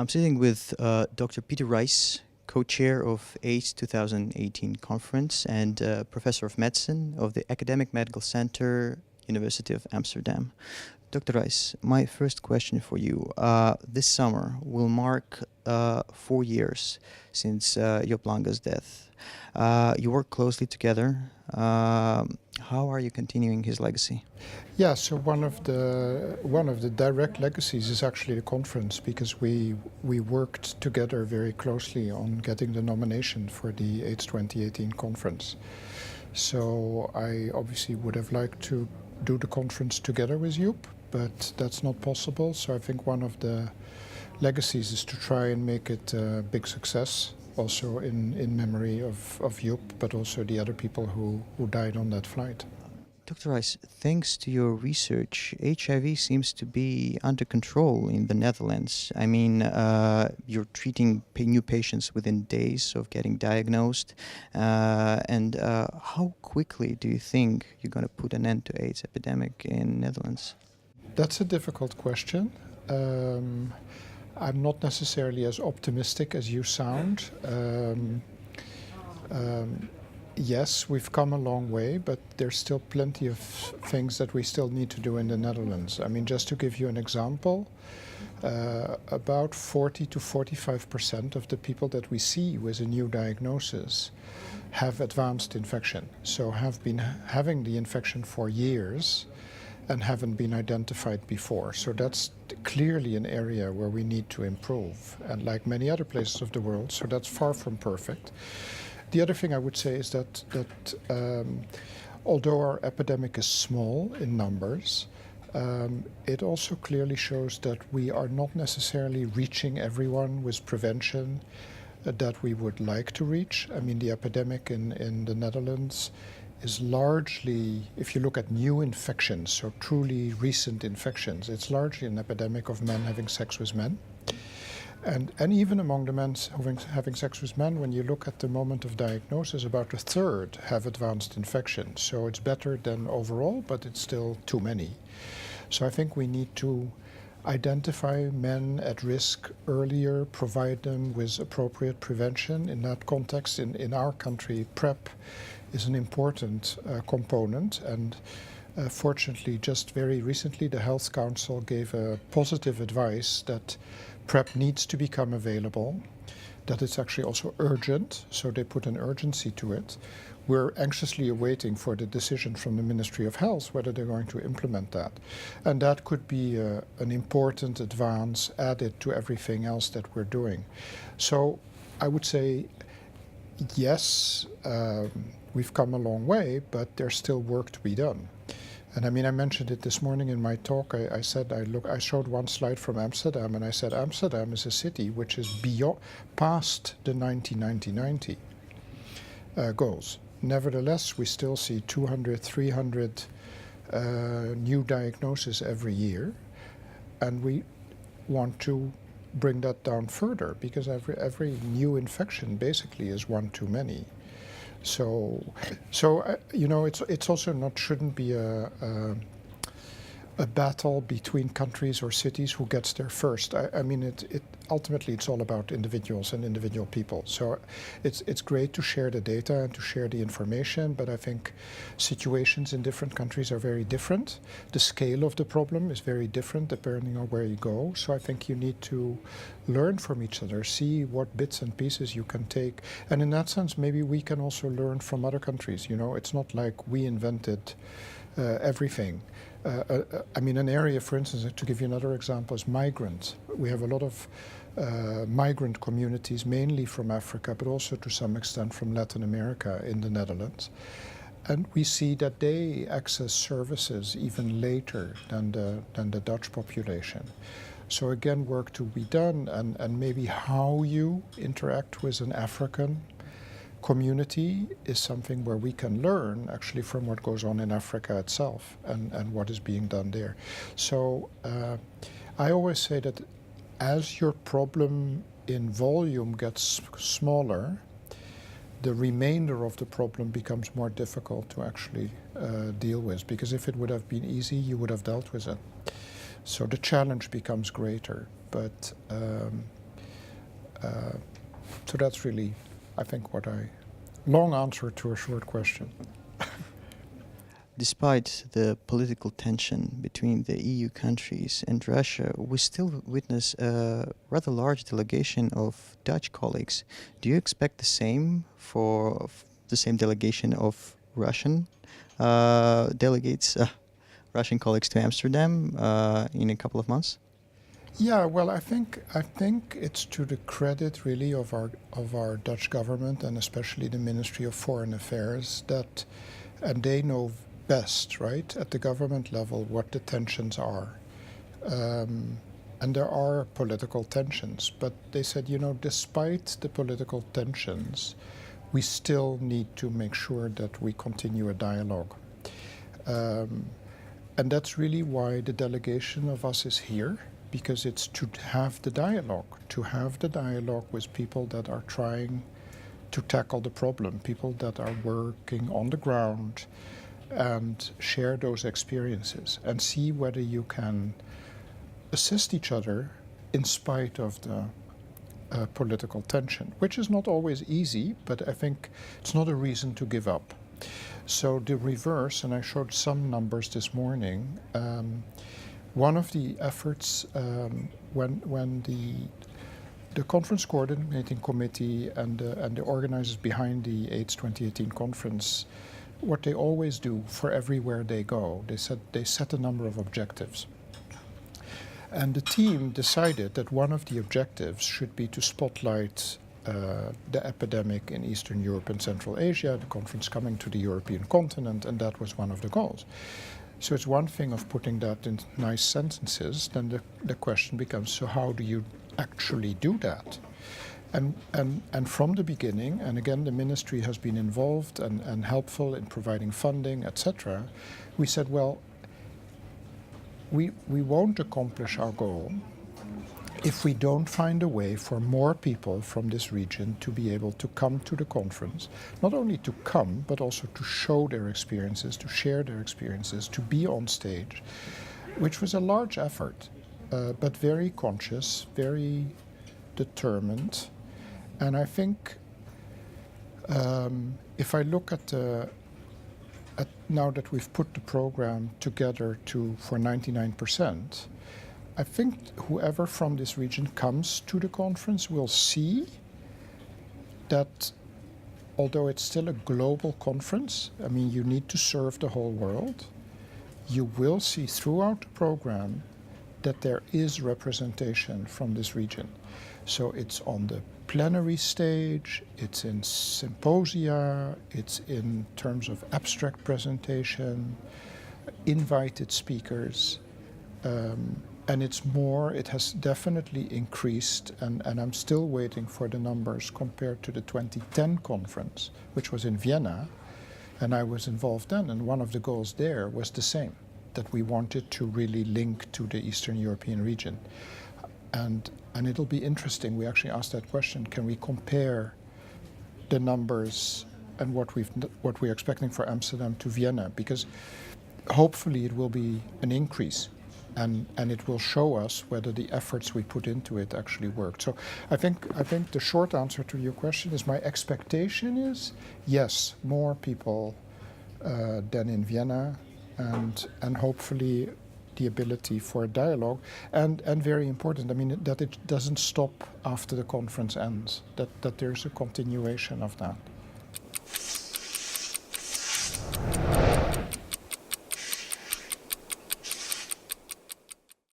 I'm sitting with Dr. Peter Reiss, co-chair of ACE 2018 conference and professor of medicine of the Academic Medical Center, University of Amsterdam. Dr. Reiss, my first question for you. This summer will mark 4 years since Joep Lange's death. You work closely together. How are you continuing his legacy? Yeah, so one of the direct legacies is actually the conference, because we worked together very closely on getting the nomination for the AIDS 2018 conference. So I obviously would have liked to do the conference together with Joep, but that's not possible. So I think one of the legacies is to try and make it a big success, also in memory of Joep, but also the other people who died on that flight. Dr. Reiss, thanks to your research, HIV seems to be under control in the Netherlands. I mean, you're treating new patients within days of getting diagnosed. And how quickly do you think you're going to put an end to AIDS epidemic in Netherlands? That's a difficult question. I'm not necessarily as optimistic as you sound. Yes, we've come a long way, but there's still plenty of things that we still need to do in the Netherlands. I mean, just to give you an example, about 40 to 45% of the people that we see with a new diagnosis have advanced infection, so have been having the infection for years and haven't been identified before. So that's clearly an area where we need to improve, and like many other places of the world, so that's far from perfect. The other thing I would say is that although our epidemic is small in numbers, it also clearly shows that we are not necessarily reaching everyone with prevention that we would like to reach. I mean, the epidemic in the Netherlands is largely, if you look at new infections, so truly recent infections, it's largely an epidemic of men having sex with men. And even among the men having sex with men, when you look at the moment of diagnosis, about a third have advanced infection. So it's better than overall, but it's still too many. So I think we need to identify men at risk earlier, provide them with appropriate prevention. In that context, in our country, PrEP is an important component. And fortunately, just very recently, the Health Council gave a positive advice that PrEP needs to become available, that it's actually also urgent, so they put an urgency to it. We're anxiously awaiting for the decision from the Ministry of Health whether they're going to implement that. And that could be an important advance added to everything else that we're doing. So I would say, yes, we've come a long way, but there's still work to be done. And I mean, I mentioned it this morning in my talk. I said, I showed one slide from Amsterdam, and I said Amsterdam is a city which is past the 1990 goals. Nevertheless, we still see 200, 300 new diagnoses every year, and we want to bring that down further, because every new infection basically is one too many. So you know, it's also shouldn't be a battle between countries or cities who gets there first. I mean, ultimately it's all about individuals and individual people. So it's great to share the data and to share the information, but I think situations in different countries are very different. The scale of the problem is very different depending on where you go. So I think you need to learn from each other, see what bits and pieces you can take. And in that sense, maybe we can also learn from other countries. You know, it's not like we invented everything. I mean, an area, for instance, to give you another example, is migrants. We have a lot of migrant communities, mainly from Africa, but also to some extent from Latin America in the Netherlands. And we see that they access services even later than the Dutch population. So again, work to be done, and maybe how you interact with an African community is something where we can learn actually from what goes on in Africa itself and what is being done there. So I always say that as your problem in volume gets smaller, the remainder of the problem becomes more difficult to actually deal with, because if it would have been easy, you would have dealt with it. So the challenge becomes greater. But So that's really, I think, long answer to a short question. Despite the political tension between the EU countries and Russia, we still witness a rather large delegation of Dutch colleagues. Do you expect the same for the same delegation of Russian delegates, Russian colleagues to Amsterdam in a couple of months? Yeah, well, I think it's to the credit really of our Dutch government and especially the Ministry of Foreign Affairs and they know best, right, at the government level what the tensions are. And there are political tensions, but they said, despite the political tensions, we still need to make sure that we continue a dialogue. And that's really why the delegation of us is here, because it's to have the dialogue with people that are trying to tackle the problem, people that are working on the ground and share those experiences and see whether you can assist each other in spite of the political tension, which is not always easy, but I think it's not a reason to give up. So the reverse, and I showed some numbers this morning, one of the efforts when the conference coordinating committee and the organizers behind the AIDS 2018 conference, what they always do for everywhere they go, they set a number of objectives. And the team decided that one of the objectives should be to spotlight the epidemic in Eastern Europe and Central Asia, the conference coming to the European continent, and that was one of the goals. So it's one thing of putting that in nice sentences, then the question becomes, so how do you actually do that? And from the beginning, and again the ministry has been involved and helpful in providing funding, etc., we said, well, we won't accomplish our goal if we don't find a way for more people from this region to be able to come to the conference, not only to come, but also to show their experiences, to share their experiences, to be on stage, which was a large effort, but very conscious, very determined. And I think if I look at now that we've put the program together for 99%, I think whoever from this region comes to the conference will see that although it's still a global conference, I mean, you need to serve the whole world, you will see throughout the program that there is representation from this region. So it's on the plenary stage, it's in symposia, it's in terms of abstract presentation, invited speakers, and it has definitely increased, and I'm still waiting for the numbers compared to the 2010 conference, which was in Vienna, and I was involved then, and one of the goals there was the same, that we wanted to really link to the Eastern European region. And it'll be interesting, we actually asked that question, can we compare the numbers and what we're expecting for Amsterdam to Vienna? Because hopefully it will be an increase and it will show us whether the efforts we put into it actually worked. So I think the short answer to your question is my expectation is, yes, more people than in Vienna and hopefully the ability for a dialogue, and very important, I mean, that it doesn't stop after the conference ends, that there's a continuation of that.